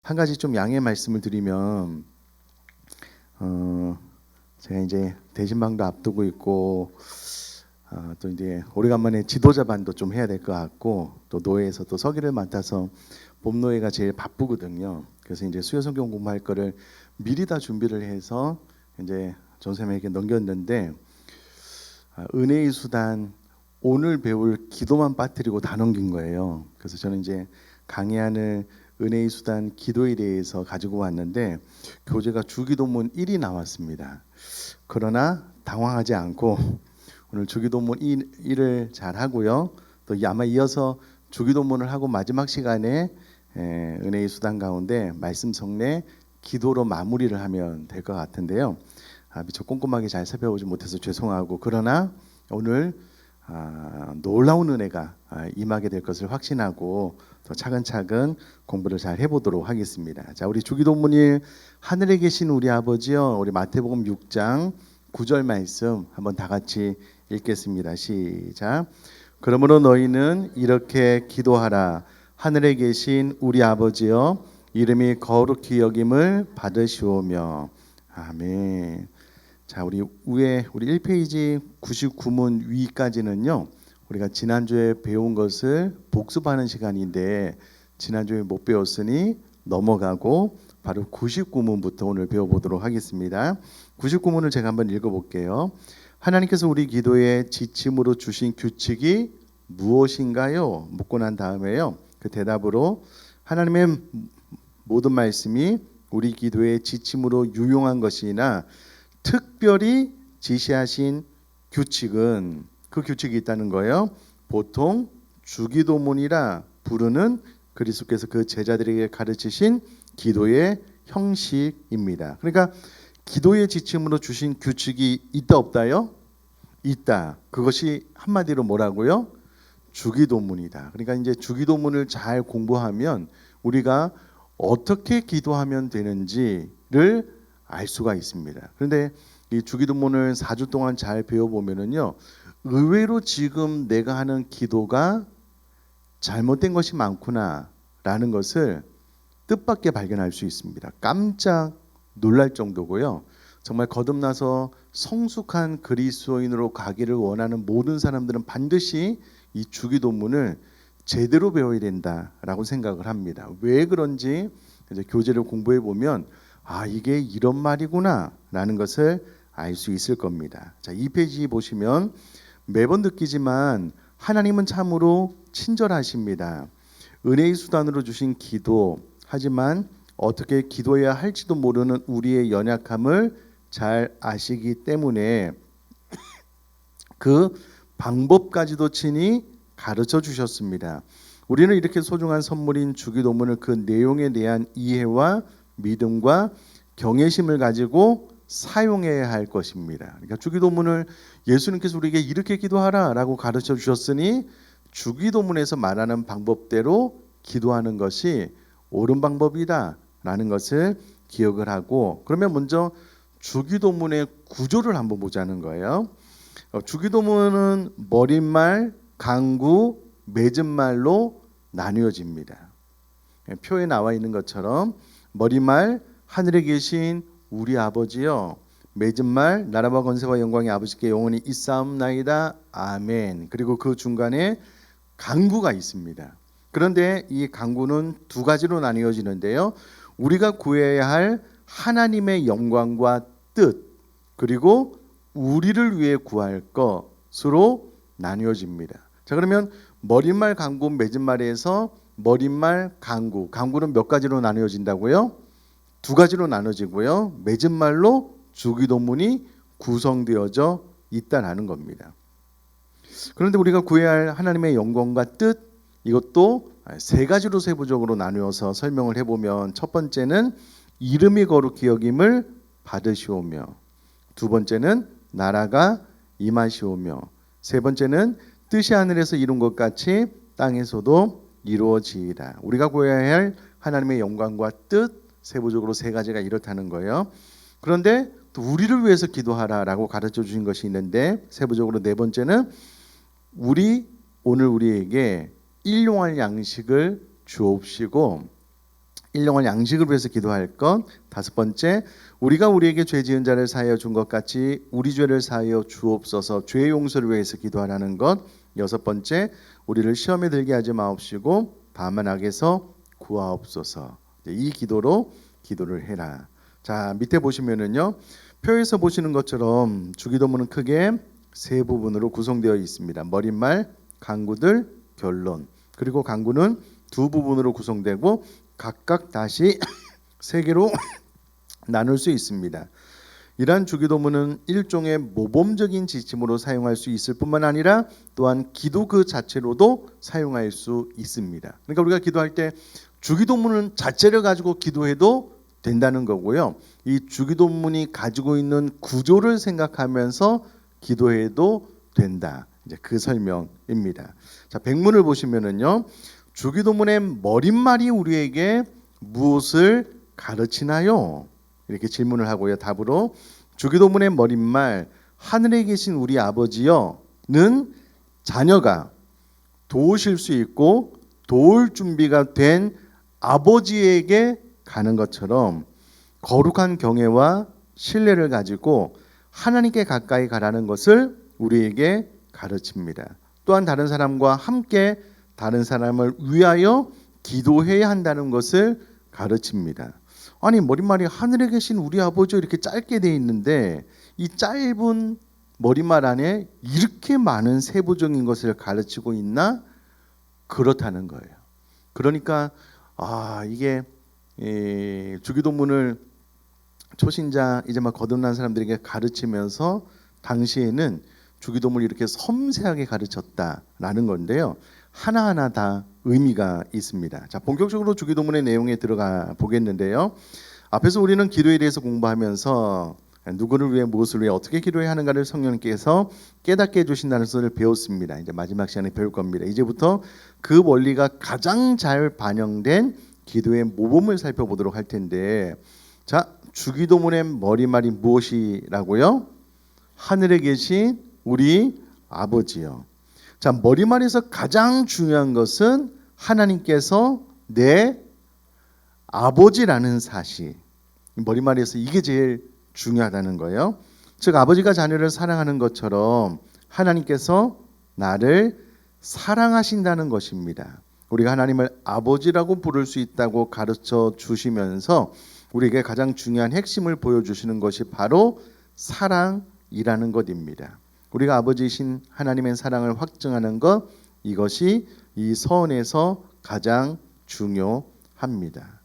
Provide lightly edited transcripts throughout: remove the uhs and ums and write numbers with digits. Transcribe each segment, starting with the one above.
한 가지 좀 양해 말씀을 드리면 제가 이제 대신방도 앞두고 있고 또 이제 오래간만에 지도자반도 좀 해야 될 것 같고 또 노회에서 또 서기를 맡아서 봄노회가 제일 바쁘거든요. 그래서 이제 수요성경 공부할 거를 미리 다 준비를 해서 이제 전쌤에게 넘겼는데 은혜의 수단 오늘 배울 기도만 빠뜨리고 다 넘긴 거예요. 그래서 저는 이제 강의안을 은혜의 수단 기도에 대해서 가지고 왔는데 교재가 주기도문 1이 나왔습니다. 그러나 당황하지 않고 오늘 주기도문 1을 잘 하고요. 또 아마 이어서 주기도문을 하고 마지막 시간에 은혜의 수단 가운데 말씀 성례 기도로 마무리를 하면 될 것 같은데요. 미처 꼼꼼하게 잘 살펴보지 못해서 죄송하고 그러나 오늘 놀라운 은혜가 임하게 될 것을 확신하고 더 차근차근 공부를 잘 해보도록 하겠습니다. 자, 우리 주기도문일 하늘에 계신 우리 아버지요, 우리 마태복음 6장 9절 말씀 한번 다 같이 읽겠습니다. 시작. 그러므로 너희는 이렇게 기도하라. 하늘에 계신 우리 아버지요, 이름이 거룩히 여김을 받으시오며. 아멘. 자, 우리 위에 우리 1페이지 99문 위까지는요. 우리가 지난주에 배운 것을 복습하는 시간인데 지난주에 못 배웠으니 넘어가고 바로 99문부터 오늘 배워보도록 하겠습니다. 99문을 제가 한번 읽어볼게요. 하나님께서 우리 기도에 지침으로 주신 규칙이 무엇인가요? 묻고 난 다음에요. 그 대답으로 하나님의 모든 말씀이 우리 기도에 지침으로 유용한 것이나 특별히 지시하신 규칙은 그 규칙이 있다는 거예요. 보통 주기도문이라 부르는 그리스도께서 그 제자들에게 가르치신 기도의 형식입니다. 그러니까 기도의 지침으로 주신 규칙이 있다 없다요? 있다. 그것이 한마디로 뭐라고요? 주기도문이다. 그러니까 이제 주기도문을 잘 공부하면 우리가 어떻게 기도하면 되는지를 알 수가 있습니다. 그런데 이 주기도문을 4주 동안 잘 배워보면은요, 의외로 지금 내가 하는 기도가 잘못된 것이 많구나라는 것을 뜻밖의 발견할 수 있습니다. 깜짝 놀랄 정도고요. 정말 거듭나서 성숙한 그리스도인으로 가기를 원하는 모든 사람들은 반드시 이 주기도문을 제대로 배워야 된다라고 생각을 합니다. 왜 그런지 이제 교재를 공부해 보면 이게 이런 말이구나 라는 것을 알 수 있을 겁니다. 자, 이 페이지 보시면 매번 느끼지만 하나님은 참으로 친절하십니다. 은혜의 수단으로 주신 기도, 하지만 어떻게 기도해야 할지도 모르는 우리의 연약함을 잘 아시기 때문에 그 방법까지도 친히 가르쳐 주셨습니다. 우리는 이렇게 소중한 선물인 주기도문을 그 내용에 대한 이해와 믿음과 경외심을 가지고 사용해야 할 것입니다. 그러니까 주기도문을 예수님께서 우리에게 이렇게 기도하라라고 가르쳐 주셨으니 주기도문에서 말하는 방법대로 기도하는 것이 옳은 방법이다라는 것을 기억을 하고, 그러면 먼저 주기도문의 구조를 한번 보자는 거예요. 주기도문은 머릿말, 강구, 맺은말로 나뉘어집니다. 표에 나와 있는 것처럼 머릿말 하늘에 계신 우리 아버지요, 맺은말 나라와 권세와 영광의 아버지께 영원히 있사옵나이다 아멘. 그리고 그 중간에 강구가 있습니다. 그런데 이 강구는 두 가지로 나뉘어지는데요. 우리가 구해야 할 하나님의 영광과 뜻, 그리고 우리를 위해 구할 것으로 나뉘어집니다. 자, 그러면 머릿말, 강구, 맺은말에서 머릿말, 강구는 몇 가지로 나뉘어진다고요? 두 가지로 나눠지고요. 맺은말로 주기도문이 구성되어져 있다라는 겁니다. 그런데 우리가 구해야 할 하나님의 영광과 뜻, 이것도 세 가지로 세부적으로 나누어서 설명을 해보면, 첫 번째는 이름이 거룩히 여김을 받으시오며, 두 번째는 나라가 임하시오며, 세 번째는 뜻이 하늘에서 이룬 것 같이 땅에서도 이루어지이다. 우리가 구해야 할 하나님의 영광과 뜻, 세부적으로 세 가지가 이렇다는 거예요. 그런데 또 우리를 위해서 기도하라라고 가르쳐 주신 것이 있는데, 세부적으로 네 번째는 오늘 우리에게 일용할 양식을 주옵시고, 일용할 양식을 위해서 기도할 것. 다섯 번째, 우리가 우리에게 죄 지은 자를 사하여 준 것 같이 우리 죄를 사하여 주옵소서. 죄 용서를 위해서 기도하라는 것. 여섯 번째, 우리를 시험에 들게 하지 마옵시고 다만 악에서 구하옵소서. 이 기도로 기도를 해라. 자, 밑에 보시면은요, 표에서 보시는 것처럼 주기도문은 크게 세 부분으로 구성되어 있습니다. 머릿말, 강구들, 결론. 그리고 강구는 두 부분으로 구성되고 각각 다시 세 개로 나눌 수 있습니다. 이러한 주기도문은 일종의 모범적인 지침으로 사용할 수 있을 뿐만 아니라 또한 기도 그 자체로도 사용할 수 있습니다. 그러니까 우리가 기도할 때 주기도문 자체를 가지고 기도해도 된다는 거고요. 이 주기도문이 가지고 있는 구조를 생각하면서 기도해도 된다. 이제 그 설명입니다. 자, 백문을 보시면은요. 주기도문의 머릿말이 우리에게 무엇을 가르치나요? 이렇게 질문을 하고요. 답으로 주기도문의 머릿말 하늘에 계신 우리 아버지여는 자녀가 도우실 수 있고 도울 준비가 된 아버지에게 가는 것처럼 거룩한 경외와 신뢰를 가지고 하나님께 가까이 가라는 것을 우리에게 가르칩니다. 또한 다른 사람과 함께 다른 사람을 위하여 기도해야 한다는 것을 가르칩니다. 아니, 머릿말이 하늘에 계신 우리 아버지 이렇게 짧게 돼 있는데 이 짧은 머릿말 안에 이렇게 많은 세부적인 것을 가르치고 있나? 그렇다는 거예요. 그러니까 이게 주기도문을 초신자 이제 막 거듭난 사람들에게 가르치면서 당시에는 주기도문을 이렇게 섬세하게 가르쳤다라는 건데요. 하나하나 다 의미가 있습니다. 자, 본격적으로 주기도문의 내용에 들어가 보겠는데요. 앞에서 우리는 기도에 대해서 공부하면서 누구를 위해 무엇을 위해 어떻게 기도해야 하는가를 성령께서 깨닫게 해주신다는 것을 배웠습니다. 이제 마지막 시간에 배울 겁니다. 이제부터 그 원리가 가장 잘 반영된 기도의 모범을 살펴보도록 할 텐데, 자, 주기도문의 머릿말이 무엇이라고요? 하늘에 계신 우리 아버지요. 자, 머릿말에서 가장 중요한 것은 하나님께서 내 아버지라는 사실. 머릿말에서 이게 제일 중요하다는 거예요. 즉 아버지가 자녀를 사랑하는 것처럼 하나님께서 나를 사랑하신다는 것입니다. 우리가 하나님을 아버지라고 부를 수 있다고 가르쳐 주시면서 우리에게 가장 중요한 핵심을 보여주시는 것이 바로 사랑이라는 것입니다. 우리가 아버지이신 하나님의 사랑을 확증하는 것, 이것이 이 서원에서 가장 중요합니다.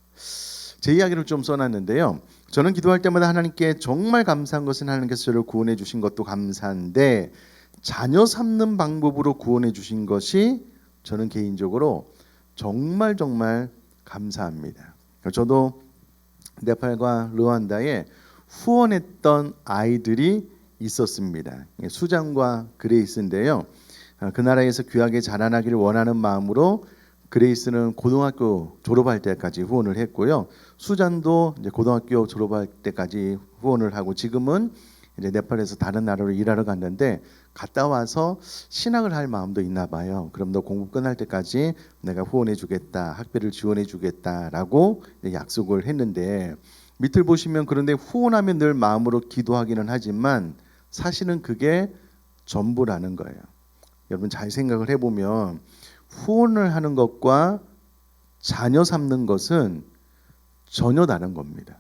제 이야기를 좀 써놨는데요. 저는 기도할 때마다 하나님께 정말 감사한 것은 하나님께서 저를 구원해 주신 것도 감사한데 자녀 삼는 방법으로 구원해 주신 것이 저는 개인적으로 정말 감사합니다. 저도 네팔과 르완다에 후원했던 아이들이 있었습니다. 수잔과 그레이스인데요. 그 나라에서 귀하게 자라나기를 원하는 마음으로 그레이스는 고등학교 졸업할 때까지 후원을 했고요. 수잔도 이제 고등학교 졸업할 때까지 후원을 하고 지금은 이제 네팔에서 다른 나라로 일하러 갔는데 갔다 와서 신학을 할 마음도 있나 봐요. 그럼 너 공부 끝날 때까지 내가 후원해 주겠다, 학비를 지원해 주겠다라고 약속을 했는데 밑을 보시면 그런데 후원하면 늘 마음으로 기도하기는 하지만 사실은 그게 전부라는 거예요. 여러분 잘 생각을 해보면 후원을 하는 것과 자녀 삼는 것은 전혀 다른 겁니다.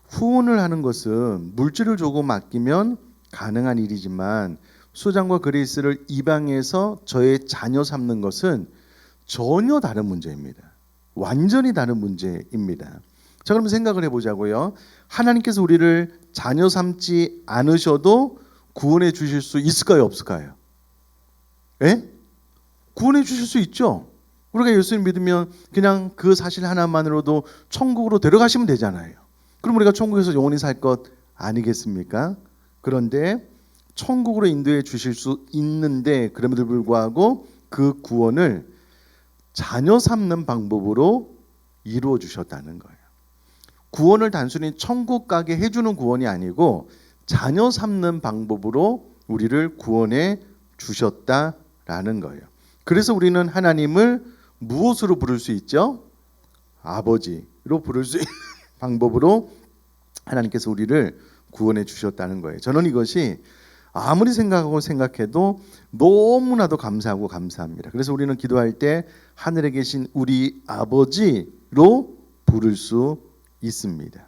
후원을 하는 것은 물질을 조금 아끼면 가능한 일이지만 수잔과 그레이스를 입양해서 저의 자녀 삼는 것은 전혀 다른 문제입니다. 완전히 다른 문제입니다. 자, 그럼 생각을 해보자고요. 하나님께서 우리를 자녀 삼지 않으셔도 구원해 주실 수 있을까요? 없을까요? 예? 구원해 주실 수 있죠. 우리가 예수님 믿으면 그냥 그 사실 하나만으로도 천국으로 데려가시면 되잖아요. 그럼 우리가 천국에서 영원히 살 것 아니겠습니까? 그런데 천국으로 인도해 주실 수 있는데 그럼에도 불구하고 그 구원을 자녀 삼는 방법으로 이루어 주셨다는 거예요. 구원을 단순히 천국 가게 해주는 구원이 아니고 자녀 삼는 방법으로 우리를 구원해 주셨다라는 거예요. 그래서 우리는 하나님을 무엇으로 부를 수 있죠? 아버지. 부를 수 있는 방법으로 하나님께서 우리를 구원해 주셨다는 거예요. 저는 이것이 아무리 생각해도 너무나도 감사하고 감사합니다. 그래서 우리는 기도할 때 하늘에 계신 우리 아버지로 부를 수 있습니다.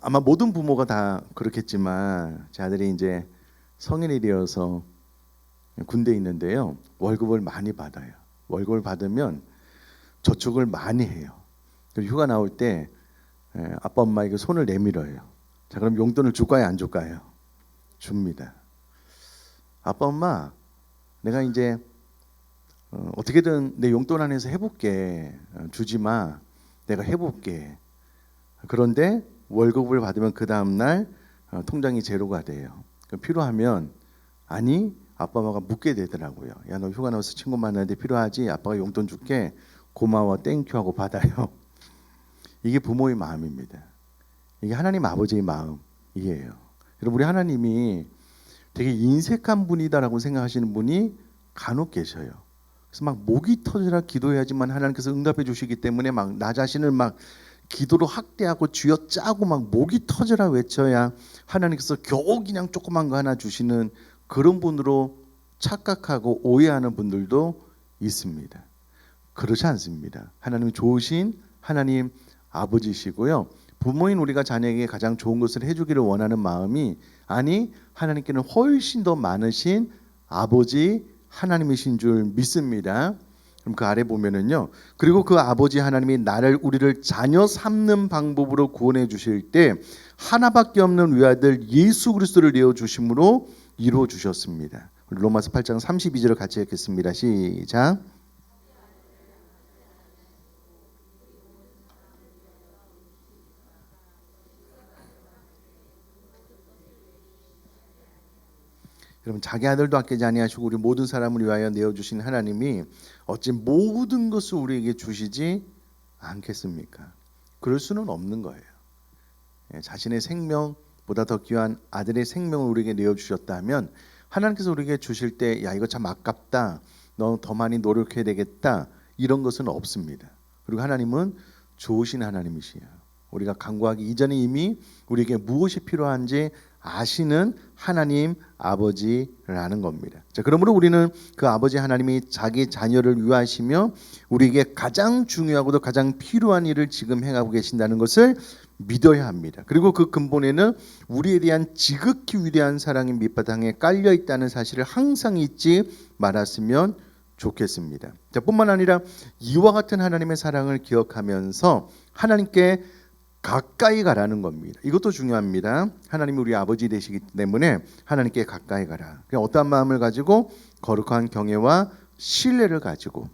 아마 모든 부모가 다 그렇겠지만 제 아들이 이제 성인이 되어서 군대에 있는데요. 월급을 많이 받아요. 월급을 받으면 저축을 많이 해요. 그리고 휴가 나올 때 아빠 엄마에게 손을 내밀어요. 자, 그럼 용돈을 줄까요, 안 줄까요? 줍니다. 아빠 엄마, 내가 이제 어떻게든 내 용돈 안에서 해볼게. 주지 마. 내가 해볼게. 그런데 월급을 받으면 그 다음날 통장이 제로가 돼요. 필요하면 아니, 아빠 엄마가 묻게 되더라고요. 야, 너 휴가 나와서 친구 만나는데 필요하지? 아빠가 용돈 줄게. 고마워, 땡큐 하고 받아요. 이게 부모의 마음입니다. 이게 하나님 아버지의 마음이에요. 여러분, 우리 하나님이 되게 인색한 분이다라고 생각하시는 분이 간혹 계셔요. 그래서 막 목이 터지라 기도해야지만 하나님께서 응답해 주시기 때문에 막 나 자신을 막 기도로 학대하고 쥐어짜고 막 목이 터져라 외쳐야 하나님께서 겨우 그냥 조그만 거 하나 주시는 그런 분으로 착각하고 오해하는 분들도 있습니다. 그렇지 않습니다. 하나님이 좋으신 하나님 아버지시고요. 부모인 우리가 자녀에게 가장 좋은 것을 해주기를 원하는 마음이 아니 하나님께는 훨씬 더 많으신 아버지 하나님이신 줄 믿습니다. 그럼 그 아래 보면은요. 그리고 그 아버지 하나님이 우리를 자녀 삼는 방법으로 구원해 주실 때 하나밖에 없는 외아들 예수 그리스도를 내어 주심으로 이루어 주셨습니다. 로마서 8장 32절을 같이 읽겠습니다. 시작. 여러분, 자기 아들도 아끼지 아니하시고 우리 모든 사람을 위하여 내어 주신 하나님이 어찌 모든 것을 우리에게 주시지 않겠습니까? 그럴 수는 없는 거예요. 자신의 생명보다 더 귀한 아들의 생명을 우리에게 내어 주셨다면 하나님께서 우리에게 주실 때 야, 이거 참 아깝다. 너 더 많이 노력해야 되겠다. 이런 것은 없습니다. 그리고 하나님은 좋으신 하나님이시에요. 우리가 간구하기 이전에 이미 우리에게 무엇이 필요한지 아시는 하나님 아버지라는 겁니다. 자, 그러므로 우리는 그 아버지 하나님이 자기 자녀를 위하시며 우리에게 가장 중요하고도 가장 필요한 일을 지금 행하고 계신다는 것을 믿어야 합니다. 그리고 그 근본에는 우리에 대한 지극히 위대한 사랑이 밑바탕에 깔려 있다는 사실을 항상 잊지 말았으면 좋겠습니다. 자, 뿐만 아니라 이와 같은 하나님의 사랑을 기억하면서 하나님께 가까이 가라는 겁니다. 이것도 중요합니다. 하나님이 우리 아버지 되시기 때문에 하나님께 가까이 가라. 어떠한 마음을 가지고 거룩한 경외와 신뢰를 가지고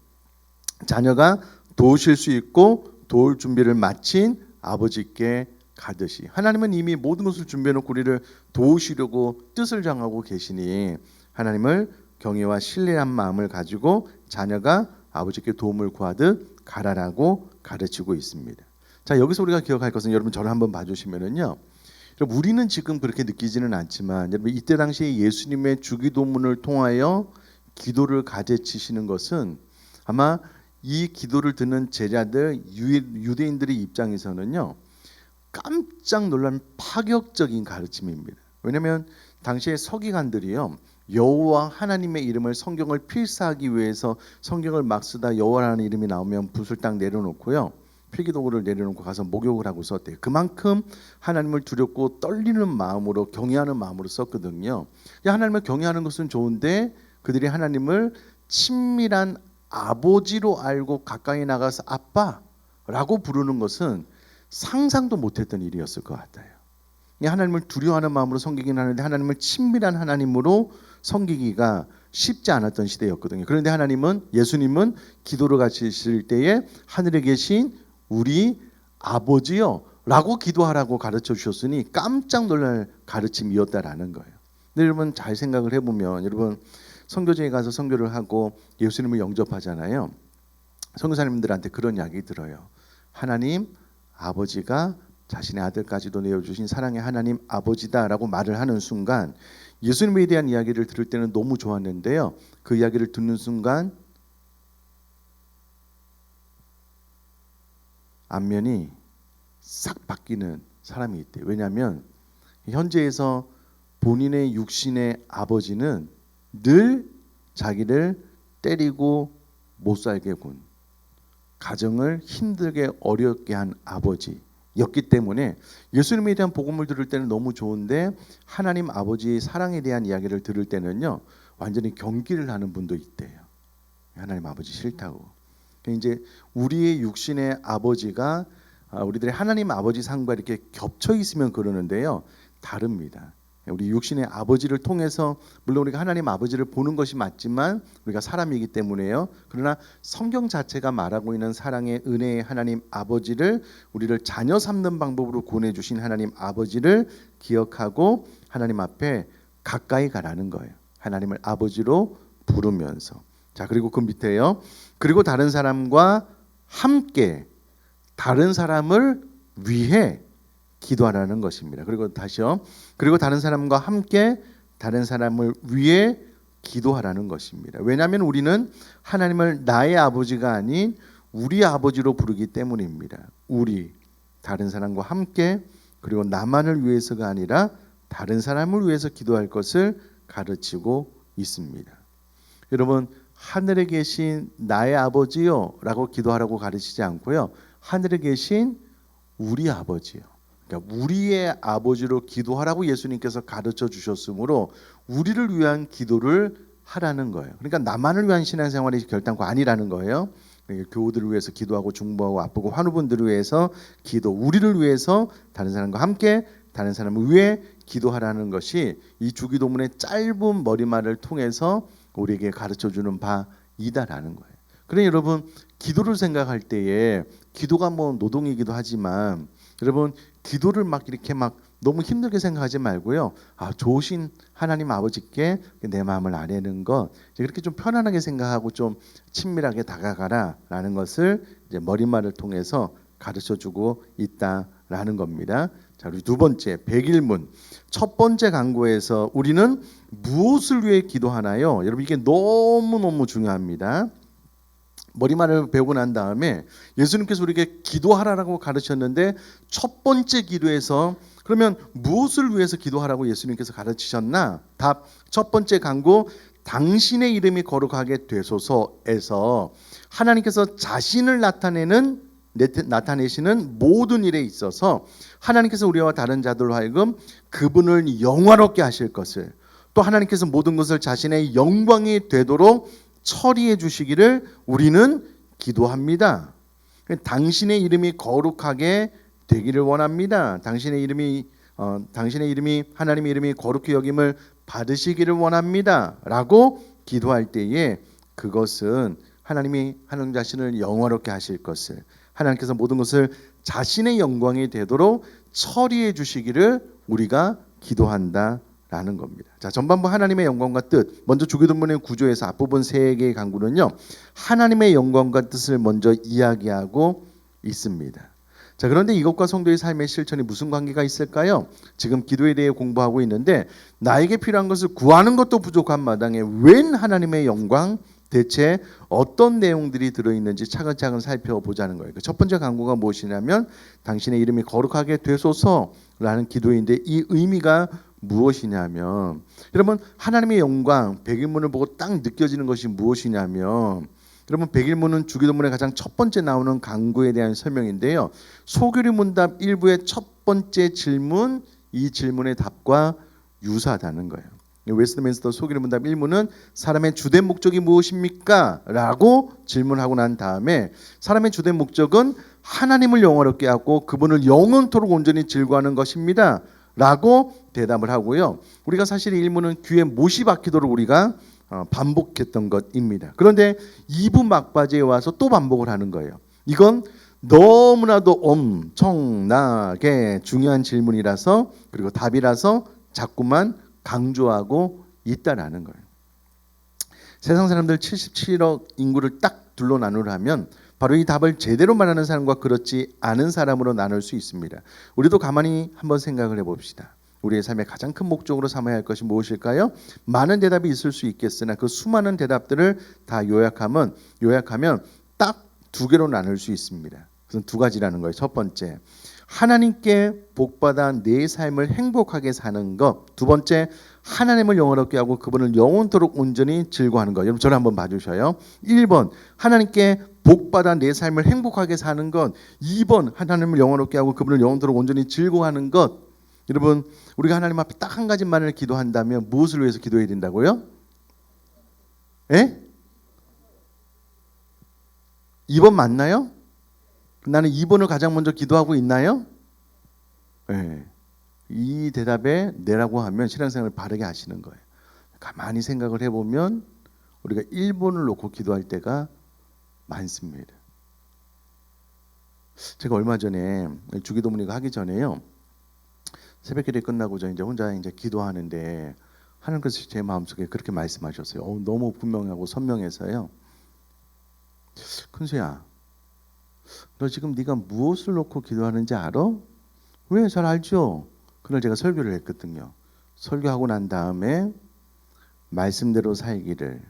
자녀가 도우실 수 있고 도울 준비를 마친 아버지께 가듯이 하나님은 이미 모든 것을 준비해놓고 우리를 도우시려고 뜻을 정하고 계시니 하나님을 경외와 신뢰한 마음을 가지고 자녀가 아버지께 도움을 구하듯 가라라고 가르치고 있습니다. 자, 여기서 우리가 기억할 것은 여러분 저를 한번 봐주시면은요. 여러분 우리는 지금 그렇게 느끼지는 않지만 여러분 이때 당시에 예수님의 주기도문을 통하여 기도를 가르치시는 것은 아마 이 기도를 듣는 제자들 유대인들의 입장에서는요. 깜짝 놀란 파격적인 가르침입니다. 왜냐하면 당시에 서기관들이요. 여호와 하나님의 이름을 성경을 필사하기 위해서 성경을 막 쓰다 여호와라는 이름이 나오면 붓을 딱 내려놓고요. 필기도구를 내려놓고 가서 목욕을 하고 썼대요. 그만큼 하나님을 두렵고 떨리는 마음으로 경외하는 마음으로 썼거든요. 하나님을 경외하는 것은 좋은데 그들이 하나님을 친밀한 아버지로 알고 가까이 나가서 아빠라고 부르는 것은 상상도 못했던 일이었을 것 같아요. 하나님을 두려워하는 마음으로 섬기긴 하는데 하나님을 친밀한 하나님으로 섬기기가 쉽지 않았던 시대였거든요. 그런데 예수님은 기도를 가르치실 때에 하늘에 계신 우리 아버지요 라고 기도하라고 가르쳐 주셨으니 깜짝 놀랄 가르침이었다라는 거예요. 근데 여러분 잘 생각을 해보면 여러분 선교제에 가서 선교를 하고 예수님을 영접하잖아요. 선교사님들한테 그런 이야기 들어요. 하나님 아버지가 자신의 아들까지도 내어주신 사랑의 하나님 아버지다라고 말을 하는 순간 예수님에 대한 이야기를 들을 때는 너무 좋았는데요. 그 이야기를 듣는 순간 안면이 싹 바뀌는 사람이 있대요. 왜냐하면 현재에서 본인의 육신의 아버지는 늘 자기를 때리고 못 살게 군, 가정을 힘들게 어렵게 한 아버지였기 때문에 예수님에 대한 복음을 들을 때는 너무 좋은데 하나님 아버지의 사랑에 대한 이야기를 들을 때는요 완전히 경기를 하는 분도 있대요. 하나님 아버지 싫다고. 이제 우리의 육신의 아버지가 우리들의 하나님 아버지 상과 이렇게 겹쳐 있으면 그러는데요, 다릅니다. 우리 육신의 아버지를 통해서 물론 우리가 하나님 아버지를 보는 것이 맞지만 우리가 사람이기 때문에요. 그러나 성경 자체가 말하고 있는 사랑의 은혜의 하나님 아버지를, 우리를 자녀 삼는 방법으로 권해 주신 하나님 아버지를 기억하고 하나님 앞에 가까이 가라는 거예요. 하나님을 아버지로 부르면서. 자, 그리고 그 밑에요. 그리고 다른 사람과 함께 다른 사람을 위해 기도하라는 것입니다. 그리고 다시요. 그리고 다른 사람과 함께 다른 사람을 위해 기도하라는 것입니다. 왜냐하면 우리는 하나님을 나의 아버지가 아닌 우리 아버지로 부르기 때문입니다. 우리, 다른 사람과 함께, 그리고 나만을 위해서가 아니라 다른 사람을 위해서 기도할 것을 가르치고 있습니다. 여러분, 하늘에 계신 나의 아버지요 라고 기도하라고 가르치지 않고요, 하늘에 계신 우리 아버지요, 그러니까 우리의 아버지로 기도하라고 예수님께서 가르쳐 주셨으므로 우리를 위한 기도를 하라는 거예요. 그러니까 나만을 위한 신앙생활이 결단코 아니라는 거예요. 교우들을 위해서 기도하고 중보하고 아프고 환우분들을 위해서 기도, 우리를 위해서 다른 사람과 함께 다른 사람을 위해 기도하라는 것이 이 주기도문의 짧은 머리말을 통해서 우리에게 가르쳐주는 바이다라는 거예요. 그러니 여러분, 기도를 생각할 때에 기도가 뭐 노동이기도 하지만 여러분, 기도를 막 이렇게 막 너무 힘들게 생각하지 말고요, 좋으신 하나님 아버지께 내 마음을 아뢰는 것, 그렇게 좀 편안하게 생각하고 좀 친밀하게 다가가라라는 것을 이제 머리말을 통해서 가르쳐주고 있다라는 겁니다. 자, 우리 두 번째, 백일문. 첫 번째 강구에서 우리는 무엇을 위해 기도하나요? 여러분, 이게 너무너무 중요합니다. 머리말을 배우고 난 다음에 예수님께서 우리에게 기도하라고 가르쳤는데 첫 번째 기도에서 그러면 무엇을 위해서 기도하라고 예수님께서 가르치셨나? 답, 첫 번째 강구, 당신의 이름이 거룩하게 되소서에서 하나님께서 자신을 나타내시는 모든 일에 있어서 하나님께서 우리와 다른 자들로 하여금 그분을 영화롭게 하실 것을, 또 하나님께서 모든 것을 자신의 영광이 되도록 처리해 주시기를 우리는 기도합니다. 당신의 이름이 거룩하게 되기를 원합니다. 당신의 이름이 하나님의 이름이 거룩히 여김을 받으시기를 원합니다 라고 기도할 때에 그것은 하나님이 하나님 자신을 영화롭게 하실 것을, 하나님께서 모든 것을 자신의 영광이 되도록 처리해 주시기를 우리가 기도한다 라는 겁니다. 자, 전반부 하나님의 영광과 뜻. 먼저 주기도문의 구조에서 앞부분 3개의 강구는요, 하나님의 영광과 뜻을 먼저 이야기하고 있습니다. 자, 그런데 이것과 성도의 삶의 실천이 무슨 관계가 있을까요? 지금 기도에 대해 공부하고 있는데 나에게 필요한 것을 구하는 것도 부족한 마당에 웬 하나님의 영광, 대체 어떤 내용들이 들어있는지 차근차근 살펴보자는 거예요. 첫 번째 강구가 무엇이냐면 당신의 이름이 거룩하게 되소서라는 기도인데 이 의미가 무엇이냐면, 여러분, 하나님의 영광, 백일문을 보고 딱 느껴지는 것이 무엇이냐면, 여러분, 백일문은 주기도문의 가장 첫 번째 나오는 강구에 대한 설명인데요, 소교리 문답 1부의 첫 번째 질문, 이 질문의 답과 유사하다는 거예요. 웨스트민스터 소교리 문답 1문은 사람의 주된 목적이 무엇입니까? 라고 질문하고 난 다음에 사람의 주된 목적은 하나님을 영화롭게 하고 그분을 영원토록 온전히 즐거워하는 것입니다 라고 대답을 하고요, 우리가 사실 일문은 귀에 못이 박히도록 우리가 반복했던 것입니다. 그런데 2부 막바지에 와서 또 반복을 하는 거예요. 이건 너무나도 엄청나게 중요한 질문이라서, 그리고 답이라서 자꾸만 강조하고 있다라는 거예요. 세상 사람들 77억 인구를 딱 둘로 나누라면 바로 이 답을 제대로 말하는 사람과 그렇지 않은 사람으로 나눌 수 있습니다. 우리도 가만히 한번 생각을 해봅시다. 우리의 삶의 가장 큰 목적으로 삼아야 할 것이 무엇일까요? 많은 대답이 있을 수 있겠으나 그 수많은 대답들을 다 요약하면 딱 2개로 나눌 수 있습니다. 그래서 두 가지라는 거예요. 첫 번째, 하나님께 복받아 내 삶을 행복하게 사는 것. 두 번째, 하나님을 영원롭게 하고 그분을 영원토록 온전히 즐거워하는 것. 여러분 저를 한번 봐주셔요. 1번, 하나님께 복받아 내 삶을 행복하게 사는 것. 2번, 하나님을 영원롭게 하고 그분을 영원토록 온전히 즐거워하는 것. 여러분, 우리가 하나님 앞에 딱 한 가지만을 기도한다면 무엇을 위해서 기도해야 된다고요? 예? 2번 맞나요? 나는 2번을 가장 먼저 기도하고 있나요? 네. 이 대답에 네라고 하면 신앙생활을 바르게 하시는 거예요. 가만히 생각을 해보면 우리가 1번을 놓고 기도할 때가 많습니다. 제가 얼마 전에 주기도문이가 하기 전에요. 새벽기도 끝나고 저 이제 혼자 이제 기도하는데 하나님께서 제 마음속에 그렇게 말씀하셨어요. 너무 분명하고 선명해서요. 큰수야, 너 지금 네가 무엇을 놓고 기도하는지 알아? 왜? 잘 알죠. 그날 제가 설교를 했거든요. 설교하고 난 다음에 말씀대로 살기를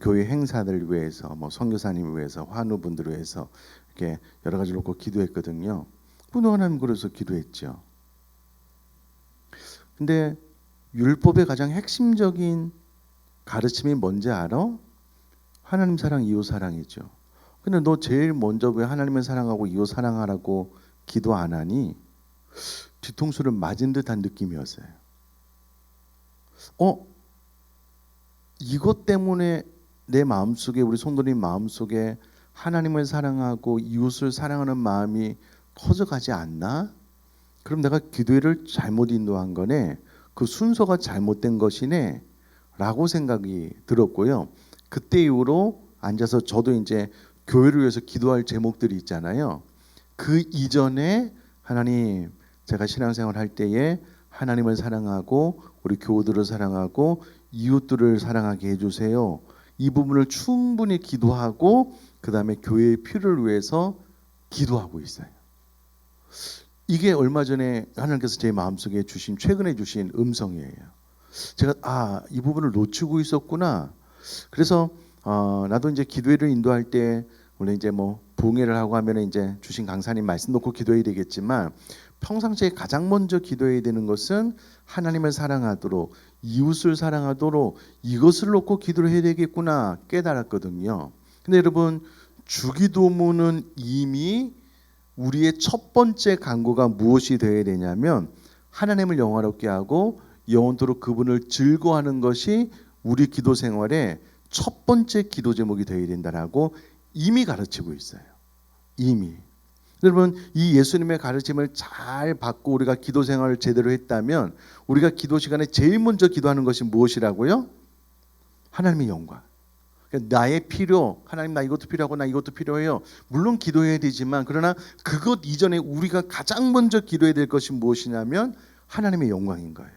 교회 행사들 위해서, 뭐 선교사님 위해서, 환우분들을 위해서 이렇게 여러 가지 놓고 기도했거든요. 하나님 그래서 기도했죠. 근데 율법의 가장 핵심적인 가르침이 뭔지 알아? 하나님 사랑, 이웃 사랑이죠. 근데 너 제일 먼저 왜 하나님을 사랑하고 이웃 사랑하라고 기도 안 하니? 뒤통수를 맞은 듯한 느낌이었어요. 이것 때문에 내 마음속에, 우리 성도님 마음속에 하나님을 사랑하고 이웃을 사랑하는 마음이 커져가지 않나? 그럼 내가 기도회를 잘못 인도한 거네. 그 순서가 잘못된 것이네 라고 생각이 들었고요. 그때 이후로 앉아서 저도 이제 교회를 위해서 기도할 제목들이 있잖아요. 그 이전에 하나님, 제가 신앙생활 할 때에 하나님을 사랑하고 우리 교우들을 사랑하고 이웃들을 사랑하게 해주세요. 이 부분을 충분히 기도하고 그 다음에 교회의 필요를 위해서 기도하고 있어요. 이게 얼마 전에 하나님께서 제 마음속에 주신, 최근에 주신 음성이에요. 제가 이 부분을 놓치고 있었구나. 그래서 나도 이제 기도회를 인도할 때 원래 이제 뭐 부흥회를 하고 하면 이제 주신 강사님 말씀 놓고 기도해야 되겠지만 평상시에 가장 먼저 기도해야 되는 것은 하나님을 사랑하도록, 이웃을 사랑하도록 이것을 놓고 기도를 해야 되겠구나 깨달았거든요. 근데 여러분, 주기도문은 이미 우리의 첫 번째 간구가 무엇이 되어야 되냐면 하나님을 영화롭게 하고 영원토록 그분을 즐거워하는 것이 우리 기도 생활의 첫 번째 기도 제목이 되어야 된다라고 이미 가르치고 있어요. 이미. 여러분, 이 예수님의 가르침을 잘 받고 우리가 기도 생활을 제대로 했다면 우리가 기도 시간에 제일 먼저 기도하는 것이 무엇이라고요? 하나님의 영광. 나의 필요, 하나님 나 이것도 필요하고 나 이것도 필요해요. 물론 기도해야 되지만 그러나 그것 이전에 우리가 가장 먼저 기도해야 될 것이 무엇이냐면 하나님의 영광인 거예요.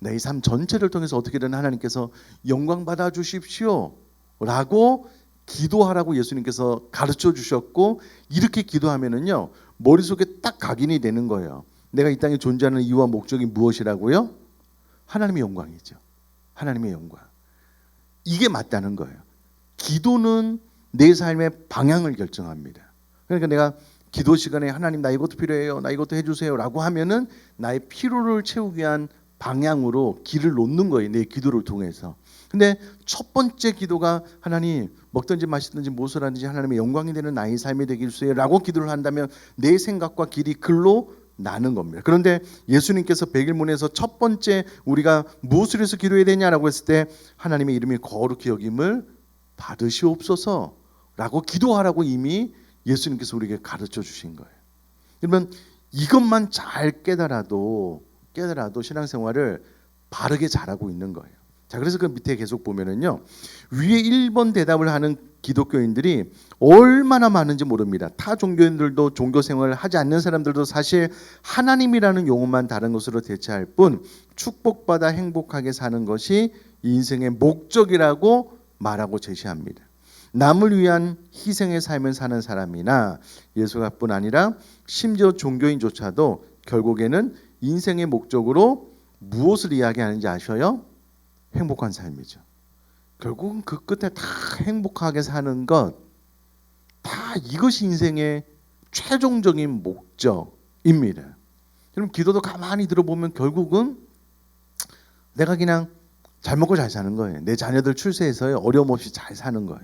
내 삶 전체를 통해서 어떻게든 하나님께서 영광 받아 주십시오 라고 기도하라고 예수님께서 가르쳐 주셨고, 이렇게 기도하면은요 머릿속에 딱 각인이 되는 거예요. 내가 이 땅에 존재하는 이유와 목적이 무엇이라고요? 하나님의 영광이죠. 하나님의 영광. 이게 맞다는 거예요. 기도는 내 삶의 방향을 결정합니다. 그러니까 내가 기도 시간에 하나님 나 이것도 필요해요, 나 이것도 해주세요 라고 하면은 나의 필요를 채우기 위한 방향으로 길을 놓는 거예요. 내 기도를 통해서. 근데 첫 번째 기도가 하나님 먹든지 마시든지 무엇을 하든지 하나님의 영광이 되는 나의 삶이 되길 주세요 라고 기도를 한다면 내 생각과 길이 글로 나는 겁니다. 그런데 예수님께서 백일문에서 첫 번째 우리가 무엇을 해서 기도해야 되냐라고 했을 때 하나님의 이름이 거룩히 여김을 받으시옵소서 라고 기도하라고 이미 예수님께서 우리에게 가르쳐 주신 거예요. 그러면 이것만 잘 깨달아도 신앙생활을 바르게 잘하고 있는 거예요. 자, 그래서 그 밑에 계속 보면은요, 위에 1번 대답을 하는 기독교인들이 얼마나 많은지 모릅니다. 타 종교인들도, 종교 생활을 하지 않는 사람들도 사실 하나님이라는 용어만 다른 것으로 대체할 뿐 축복받아 행복하게 사는 것이 인생의 목적이라고 말하고 제시합니다. 남을 위한 희생의 삶을 사는 사람이나 예수가뿐 아니라 심지어 종교인조차도 결국에는 인생의 목적으로 무엇을 이야기하는지 아셔요? 행복한 삶이죠. 결국은 그 끝에 다 행복하게 사는 것, 다 이것이 인생의 최종적인 목적입니다. 여러분 기도도 가만히 들어보면 결국은 내가 그냥 잘 먹고 잘 사는 거예요. 내 자녀들 출세해서 어려움 없이 잘 사는 거예요.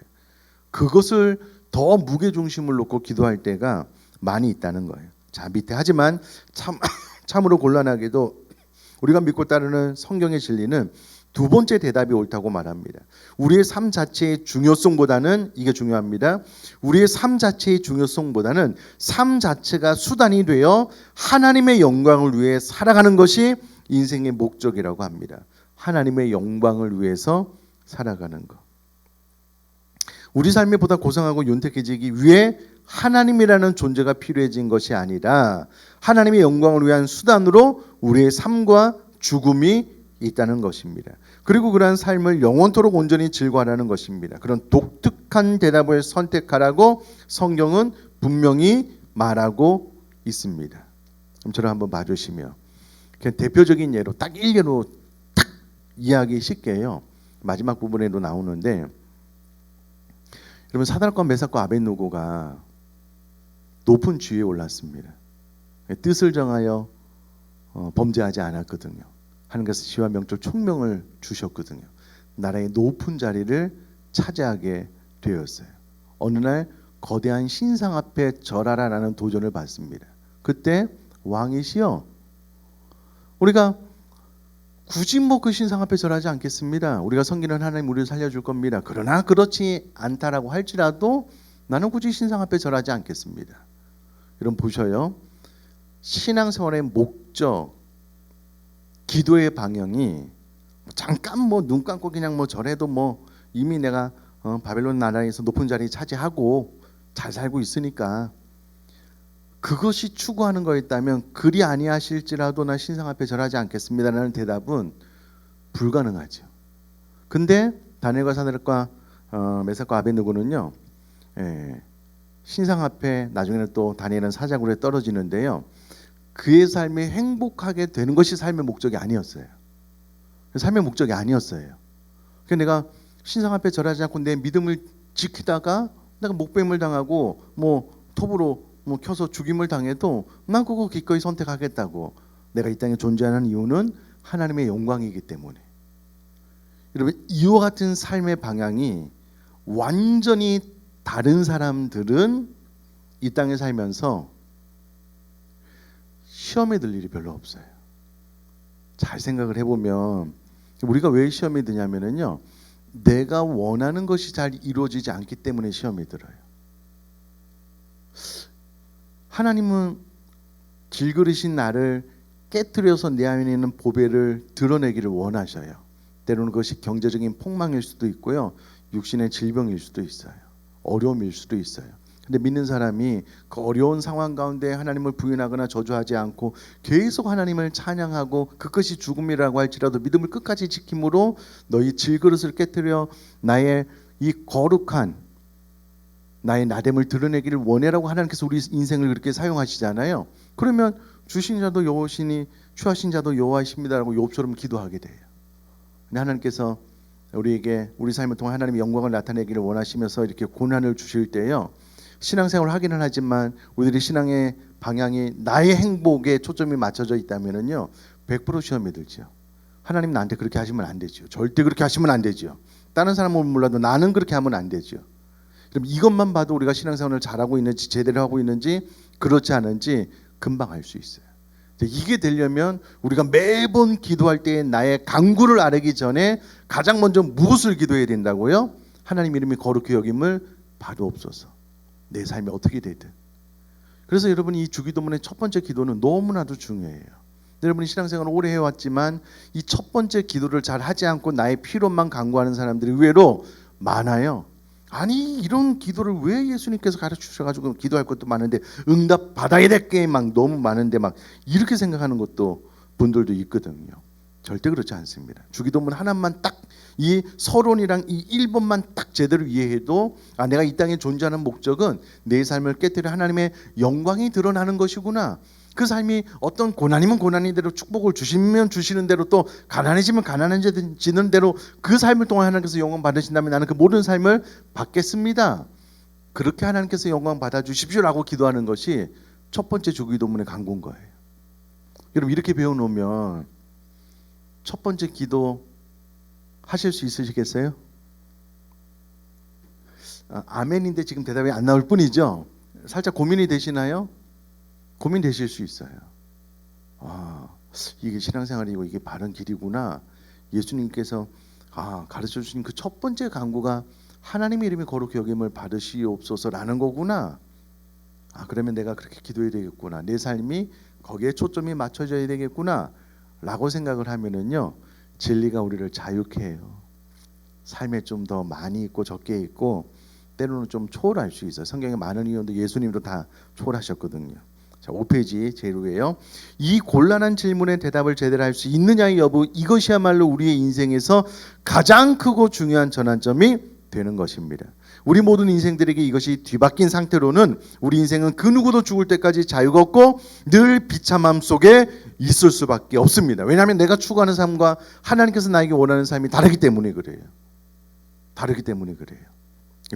그것을 더 무게중심을 놓고 기도할 때가 많이 있다는 거예요. 자, 밑에 하지만 참으로 곤란하게도 우리가 믿고 따르는 성경의 진리는 두 번째 대답이 옳다고 말합니다. 우리의 삶 자체의 중요성보다는, 이게 중요합니다, 우리의 삶 자체의 중요성보다는 삶 자체가 수단이 되어 하나님의 영광을 위해 살아가는 것이 인생의 목적이라고 합니다. 하나님의 영광을 위해서 살아가는 것. 우리 삶이 보다 고상하고 윤택해지기 위해 하나님이라는 존재가 필요해진 것이 아니라 하나님의 영광을 위한 수단으로 우리의 삶과 죽음이 있다는 것입니다. 그리고 그러한 삶을 영원토록 온전히 즐거워하라는 것입니다. 그런 독특한 대답을 선택하라고 성경은 분명히 말하고 있습니다. 그럼 저를 한번 봐주시면 그냥 대표적인 예로 딱 일례로 딱 이해하기 쉽게 해요. 마지막 부분에도 나오는데, 여러분 사드락과 메삭과 아벳느고가 높은 지위에 올랐습니다. 뜻을 정하여 범죄하지 않았거든요. 하나님께서 지와 명철 총명을 주셨거든요. 나라의 높은 자리를 차지하게 되었어요. 어느 날 거대한 신상 앞에 절하라라는 도전을 받습니다. 그때 왕이시여, 우리가 굳이 그 신상 앞에 절하지 않겠습니다. 우리가 섬기는 하나님 우리를 살려줄 겁니다. 그러나 그렇지 않다라고 할지라도 나는 굳이 신상 앞에 절하지 않겠습니다. 여러분 보셔요. 신앙생활의 목적, 기도의 방향이 잠깐 눈 감고 그냥 절해도 이미 내가 바벨론 나라에서 높은 자리 차지하고 잘 살고 있으니까 그것이 추구하는 거였다면 그리 아니하실지라도 나 신상 앞에 절하지 않겠습니다라는 대답은 불가능하죠. 근데 다니엘과 사드락과 메삭과 아벳느고는요, 신상 앞에 나중에는 또 다니엘은 사자굴에 떨어지는데요, 그의 삶이 행복하게 되는 것이 삶의 목적이 아니었어요. 삶의 목적이 아니었어요. 그러니까 내가 신상 앞에 절하지 않고 내 믿음을 지키다가 내가 목뱀을 당하고 톱으로 켜서 죽임을 당해도 난 그거 기꺼이 선택하겠다고. 내가 이 땅에 존재하는 이유는 하나님의 영광이기 때문에. 여러분 이와 같은 삶의 방향이 완전히 다른 사람들은 이 땅에 살면서 시험에 들 일이 별로 없어요. 잘 생각을 해보면 우리가 왜 시험에 드냐면요, 내가 원하는 것이 잘 이루어지지 않기 때문에 시험에 들어요. 하나님은 길들이신 나를 깨트려서 내 안에 있는 보배를 드러내기를 원하셔요. 때로는 그것이 경제적인 폭망일 수도 있고요, 육신의 질병일 수도 있어요, 어려움일 수도 있어요. 근데 믿는 사람이 그 어려운 상황 가운데 하나님을 부인하거나 저주하지 않고 계속 하나님을 찬양하고 그것이 죽음이라고 할지라도 믿음을 끝까지 지킴으로 너희 질그릇을 깨뜨려 나의 이 거룩한 나의 나됨을 드러내기를 원해라고 하나님께서 우리 인생을 그렇게 사용하시잖아요. 그러면 주신 자도 여호시니 취하신 자도 여호와이십니다라고 욥처럼 기도하게 돼요. 근데 하나님께서 우리에게 우리 삶을 통해 하나님의 영광을 나타내기를 원하시면서 이렇게 고난을 주실 때요, 신앙생활을 하기는 하지만 우리들의 신앙의 방향이 나의 행복에 초점이 맞춰져 있다면은요 100% 시험에 들죠. 하나님 나한테 그렇게 하시면 안 되죠. 절대 그렇게 하시면 안 되죠. 다른 사람은 몰라도 나는 그렇게 하면 안 되죠. 그럼 이것만 봐도 우리가 신앙생활을 잘하고 있는지 제대로 하고 있는지 그렇지 않은지 금방 알 수 있어요. 이게 되려면 우리가 매번 기도할 때 나의 간구를 아뢰기 전에 가장 먼저 무엇을 기도해야 된다고요? 하나님 이름이 거룩히 여김을 받으옵소서. 내 삶이 어떻게 되든. 그래서 여러분 이 주기도문의 첫 번째 기도는 너무나도 중요해요. 여러분이 신앙생활을 오래 해왔지만 이 첫 번째 기도를 잘 하지 않고 나의 필요만 간구하는 사람들이 의외로 많아요. 아니 이런 기도를 왜 예수님께서 가르치셔가지고 기도할 것도 많은데 응답 받아야 될 게 너무 많은데 이렇게 생각하는 것도 분들도 있거든요. 절대 그렇지 않습니다. 주기도문 하나만 딱 이 서론이랑 이 1번만 딱 제대로 이해해도 내가 이 땅에 존재하는 목적은 내 삶을 깨뜨려 하나님의 영광이 드러나는 것이구나. 그 삶이 어떤 고난이면 고난인 대로 축복을 주시면 주시는 대로 또 가난해지면 가난해지는 대로 그 삶을 통해 하나님께서 영광 받으신다면 나는 그 모든 삶을 받겠습니다. 그렇게 하나님께서 영광 받아주십시오라고 기도하는 것이 첫 번째 주기도문의 간구인 거예요. 여러분 이렇게 배워놓으면 첫 번째 기도 하실 수 있으시겠어요? 아멘인데 지금 대답이 안 나올 뿐이죠. 살짝 고민이 되시나요? 고민되실 수 있어요. 이게 신앙생활이고 이게 바른 길이구나. 예수님께서 가르쳐 주신 그 첫 번째 간구가 하나님의 이름이 거룩히 여김을 받으시옵소서라는 거구나. 그러면 내가 그렇게 기도해야 되겠구나. 내 삶이 거기에 초점이 맞춰져야 되겠구나 라고 생각을 하면은요, 진리가 우리를 자유케 해요. 삶에 좀 더 많이 있고 적게 있고 때로는 좀 초월할 수 있어요. 성경에 많은 이유도 예수님도 다 초월하셨거든요. 자, 5페이지 제일 위에요. 이 곤란한 질문에 대답을 제대로 할 수 있느냐의 여부, 이것이야말로 우리의 인생에서 가장 크고 중요한 전환점이 되는 것입니다. 우리 모든 인생들에게 이것이 뒤바뀐 상태로는 우리 인생은 그 누구도 죽을 때까지 자유가 없고 늘 비참함 속에 있을 수밖에 없습니다. 왜냐하면 내가 추구하는 삶과 하나님께서 나에게 원하는 삶이 다르기 때문에 그래요. 다르기 때문에 그래요.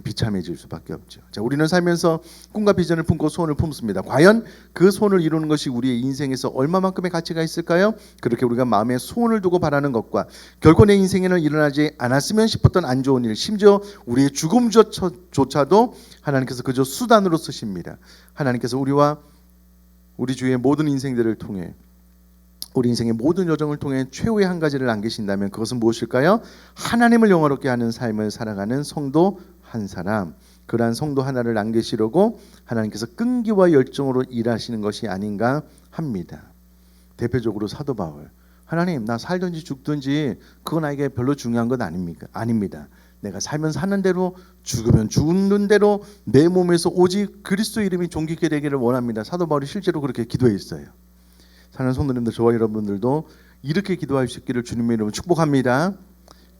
비참해질 수밖에 없죠. 자, 우리는 살면서 꿈과 비전을 품고 소원을 품습니다. 과연 그 소원을 이루는 것이 우리의 인생에서 얼마만큼의 가치가 있을까요? 그렇게 우리가 마음에 소원을 두고 바라는 것과 결코 내 인생에는 일어나지 않았으면 싶었던 안 좋은 일, 심지어 우리의 죽음조차도 하나님께서 그저 수단으로 쓰십니다. 하나님께서 우리와 우리 주위의 모든 인생들을 통해, 우리 인생의 모든 여정을 통해 최후의 한 가지를 남기신다면 그것은 무엇일까요? 하나님을 영화롭게 하는 삶을 살아가는 성도 한 사람, 그러한 성도 하나를 남기시려고 하나님께서 끈기와 열정으로 일하시는 것이 아닌가 합니다. 대표적으로 사도 바울, 하나님 나 살든지 죽든지 그건 나에게 별로 중요한 건 아닙니다. 내가 살면 사는 대로 죽으면 죽는 대로 내 몸에서 오직 그리스도 이름이 존귀케 되기를 원합니다. 사도 바울이 실제로 그렇게 기도했어요. 사는 성도님들, 저와 여러분들도 이렇게 기도할 수 있기를 주님의 이름으로 축복합니다.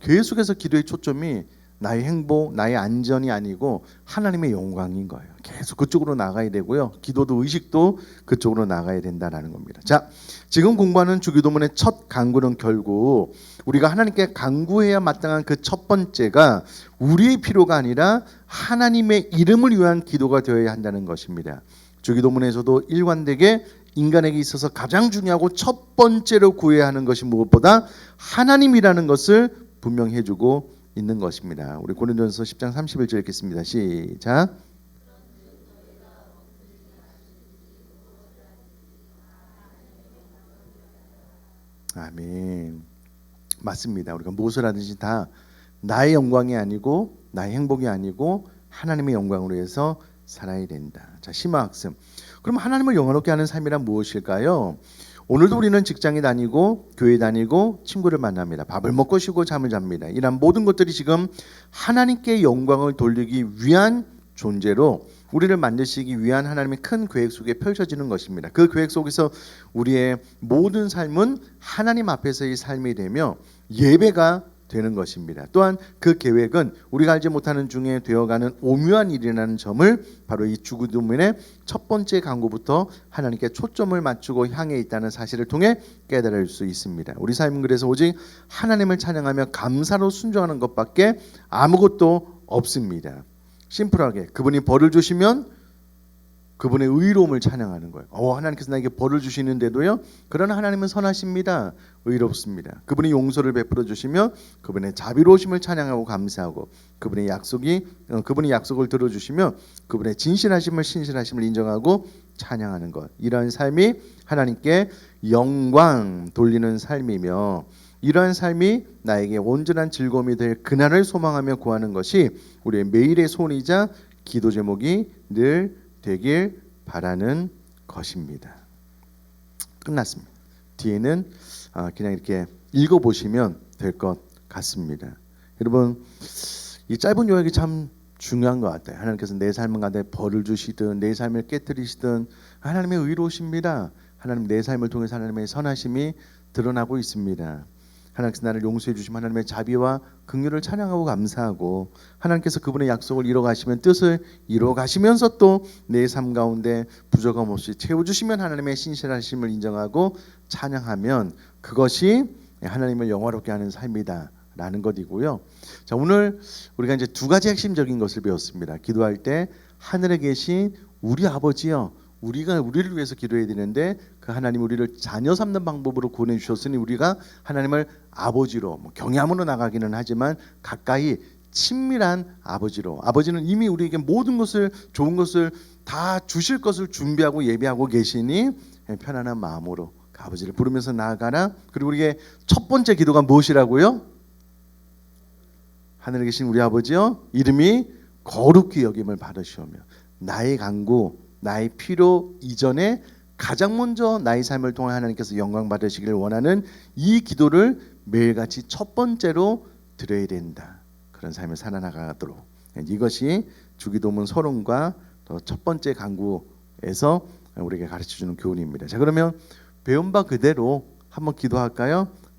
계속해서 기도의 초점이 나의 행복, 나의 안전이 아니고 하나님의 영광인 거예요. 계속 그쪽으로 나가야 되고요. 기도도 의식도 그쪽으로 나가야 된다는 겁니다. 자, 지금 공부하는 주기도문의 첫 간구는 결국 우리가 하나님께 간구해야 마땅한 그 첫 번째가 우리의 필요가 아니라 하나님의 이름을 위한 기도가 되어야 한다는 것입니다. 주기도문에서도 일관되게 인간에게 있어서 가장 중요하고 첫 번째로 구해야 하는 것이 무엇보다 하나님이라는 것을 분명히 해주고 있는 것입니다. 우리 고린도전서 10장 31절 읽겠습니다. 시작. 아멘. 맞습니다. 우리가 무엇을 하든지 다 나의 영광이 아니고 나의 행복이 아니고 하나님의 영광으로 해서 살아야 된다. 자, 심화학습. 그럼 하나님을 영화롭게 하는 삶이란 무엇일까요? 오늘도 우리는 직장에 다니고 교회 다니고 친구를 만납니다. 밥을 먹고 쉬고 잠을 잡니다. 이런 모든 것들이 지금 하나님께 영광을 돌리기 위한 존재로 우리를 만드시기 위한 하나님의 큰 계획 속에 펼쳐지는 것입니다. 그 계획 속에서 우리의 모든 삶은 하나님 앞에서의 삶이 되며 예배가 되는 것입니다. 또한 그 계획은 우리가 알지 못하는 중에 되어가는 오묘한 일이라는 점을 바로 이 주기도문의 첫 번째 간구부터 하나님께 초점을 맞추고 향해 있다는 사실을 통해 깨달을 수 있습니다. 우리 삶은 그래서 오직 하나님을 찬양하며 감사로 순종하는 것밖에 아무것도 없습니다. 심플하게 그분이 벌을 주시면 그분의 의로움을 찬양하는 거예요. 하나님께서 나에게 벌을 주시는데도요, 그러나 하나님은 선하십니다. 의롭습니다. 그분이 용서를 베풀어 주시며 그분의 자비로우심을 찬양하고 감사하고 그분이 약속을 들어주시며 그분의 진실하심을 신실하심을 인정하고 찬양하는 것, 이러한 삶이 하나님께 영광 돌리는 삶이며, 이러한 삶이 나에게 온전한 즐거움이 될 그날을 소망하며 구하는 것이 우리의 매일의 소원이자 기도 제목이 늘 되길 바라는 것입니다. 끝났습니다. 뒤에는 그냥 이렇게 읽어보시면 될 것 같습니다. 여러분, 이 짧은 요약이 참 중요한 것 같아요. 하나님께서 내 삶 가운데 벌을 주시든 내 삶을 깨뜨리시든 하나님의 의로우십니다. 하나님 내 삶을 통해서 하나님의 선하심이 드러나고 있습니다. 하나님께서 나를 용서해 주시면 하나님의 자비와 긍휼을 찬양하고 감사하고, 하나님께서 그분의 약속을 이뤄가시면 뜻을 이뤄가시면서 또 내 삶 가운데 부족함 없이 채워주시면 하나님의 신실하심을 인정하고 찬양하면 그것이 하나님을 영화롭게 하는 삶이다 된다라는 것이고요. 자, 오늘 우리가 이제 두 가지 핵심적인 것을 배웠습니다. 기도할 때 하늘에 계신 우리 아버지요, 우리가 우리를 위해서 기도해야 되는데 그 하나님 우리를 자녀 삼는 방법으로 보내주셨으니 우리가 하나님을 아버지로 뭐 경외함으로 나가기는 하지만 가까이 친밀한 아버지로, 아버지는 이미 우리에게 모든 것을, 좋은 것을 다 주실 것을 준비하고 예비하고 계시니 편안한 마음으로 그 아버지를 부르면서 나아가라. 그리고 우리의 첫 번째 기도가 무엇이라고요? 하늘에 계신 우리 아버지요, 이름이 거룩히 여김을 받으시오며 나의 간구, 나의 필요 이전에 가장 먼저 나의 삶을 통해 하나님께서 영광 받으시기를 원하는 이 기도를 매일같이 첫 번째로 드려야 된다. 그런 삶을 살아나가도록, 이것이 주기도문 서론과 첫 번째 간구에서 우리에게 가르쳐주는 교훈입니다. 자, 그러면 배운 바 그대로 한번 기도할까요?